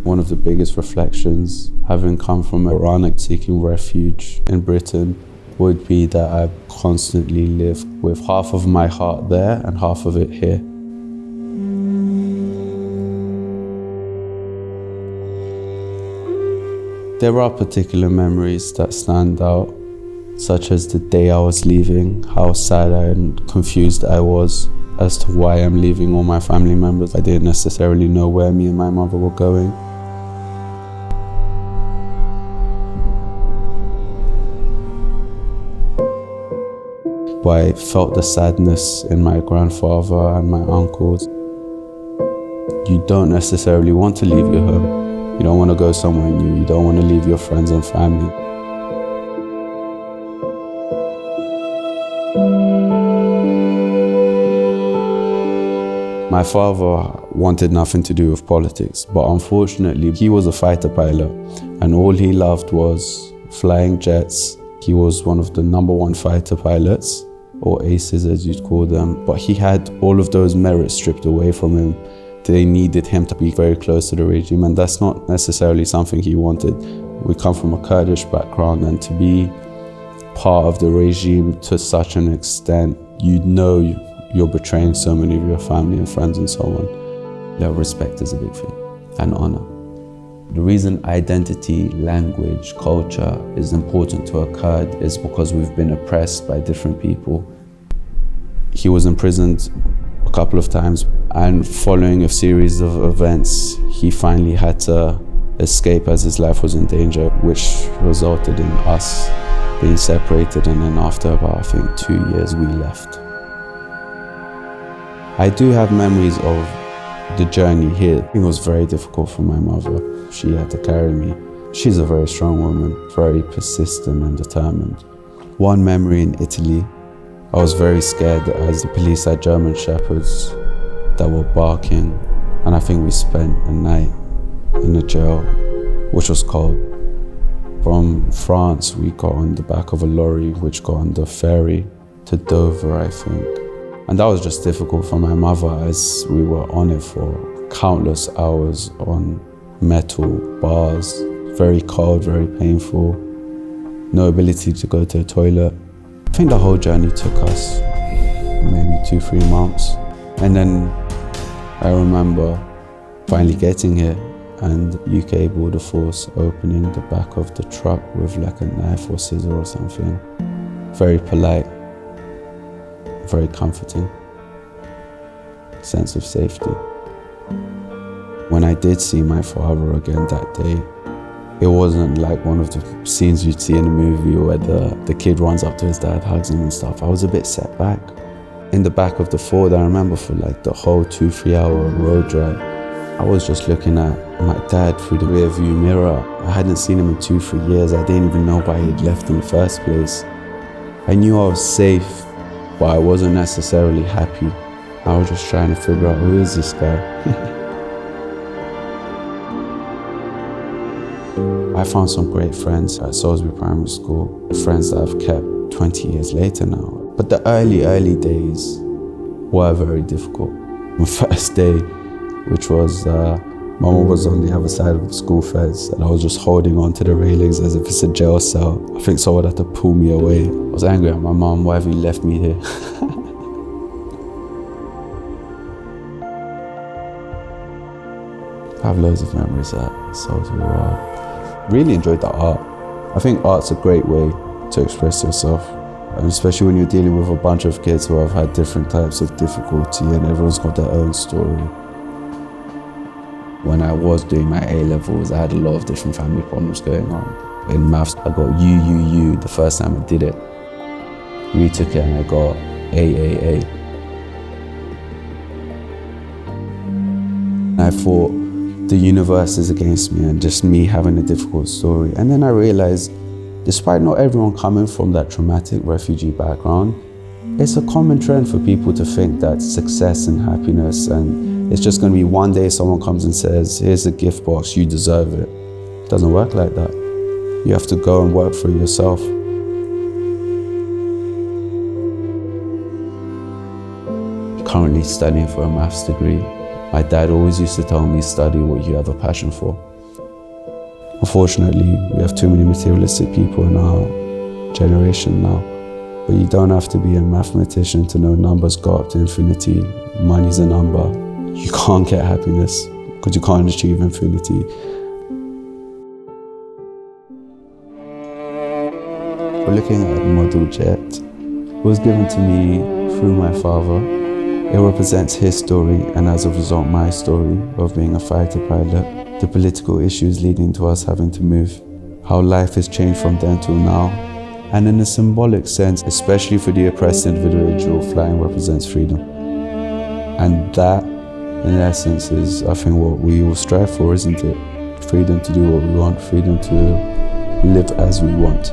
One of the biggest reflections, having come from Iran seeking refuge in Britain, would be that I constantly live with half of my heart there and half of it here. There are particular memories that stand out, such as the day I was leaving, how sad and confused I was as to why I'm leaving all my family members. I didn't necessarily know where me and my mother were going. But I felt the sadness in my grandfather and my uncles. You don't necessarily want to leave your home. You don't want to go somewhere new. You don't want to leave your friends and family. My father wanted nothing to do with politics, but unfortunately, he was a fighter pilot, and all he loved was flying jets. He was one of the #1 fighter pilots, or aces as you'd call them, but he had all of those merits stripped away from him. They needed him to be very close to the regime, and that's not necessarily something he wanted. We come from a Kurdish background, and to be part of the regime to such an extent, you know you're betraying so many of your family and friends and so on. Yeah, respect is a big thing, and honor. The reason identity, language, culture is important to a Kurd is because we've been oppressed by different people. He was imprisoned a couple of times, and following a series of events, he finally had to escape as his life was in danger, which resulted in us being separated, and then after about, I think, 2 years, we left. I do have memories of the journey here. It was very difficult for my mother. She had to carry me. She's a very strong woman, very persistent and determined. One memory in Italy, I was very scared as the police had German shepherds that were barking, and I think we spent a night in a jail, which was cold. From France, we got on the back of a lorry, which got on the ferry to Dover, I think. And that was just difficult for my mother as we were on it for countless hours on metal bars, very cold, very painful, no ability to go to the toilet. I think the whole journey took us maybe 2-3 months. And then I remember finally getting here and UK Border Force opening the back of the truck with like a knife or scissor or something. Very polite, very comforting, sense of safety. When I did see my father again that day, it wasn't like one of the scenes you'd see in a movie where the kid runs up to his dad, hugs him and stuff. I was a bit set back. In the back of the Ford, I remember for like the whole 2-3 hour road drive, I was just looking at my dad through the rear view mirror. I hadn't seen him in 2-3 years. I didn't even know why he'd left in the first place. I knew I was safe, but I wasn't necessarily happy. I was just trying to figure out, who is this guy? I found some great friends at Salisbury Primary School, friends that I've kept 20 years later now. But the early days were very difficult. My first day, which was, my mom was on the other side of the school fence, and I was just holding onto the railings as if it's a jail cell. I think someone had to pull me away. I was angry at my mom, why have you left me here? I have loads of memories at Salisbury Wild. Really enjoyed the art. I think art's a great way to express yourself, and especially when you're dealing with a bunch of kids who have had different types of difficulty and everyone's got their own story. When I was doing my A-levels, I had a lot of different family problems going on. In maths, I got U the first time I did it. Retook it and I got A. And I thought, the universe is against me and just me having a difficult story. And then I realized, despite not everyone coming from that traumatic refugee background, it's a common trend for people to think that success and happiness, and it's just going to be one day someone comes and says, here's a gift box, you deserve it. It doesn't work like that. You have to go and work for yourself. Currently studying for a maths degree. My dad always used to tell me, study what you have a passion for. Unfortunately, we have too many materialistic people in our generation now. But you don't have to be a mathematician to know numbers go up to infinity. Money's a number. You can't get happiness because you can't achieve infinity. We're looking at a model jet. It was given to me through my father. It represents his story and as a result my story of being a fighter pilot, the political issues leading to us having to move, how life has changed from then till now, and in a symbolic sense, especially for the oppressed individual, flying represents freedom. And that, in essence, is I think what we all strive for, isn't it? Freedom to do what we want, freedom to live as we want.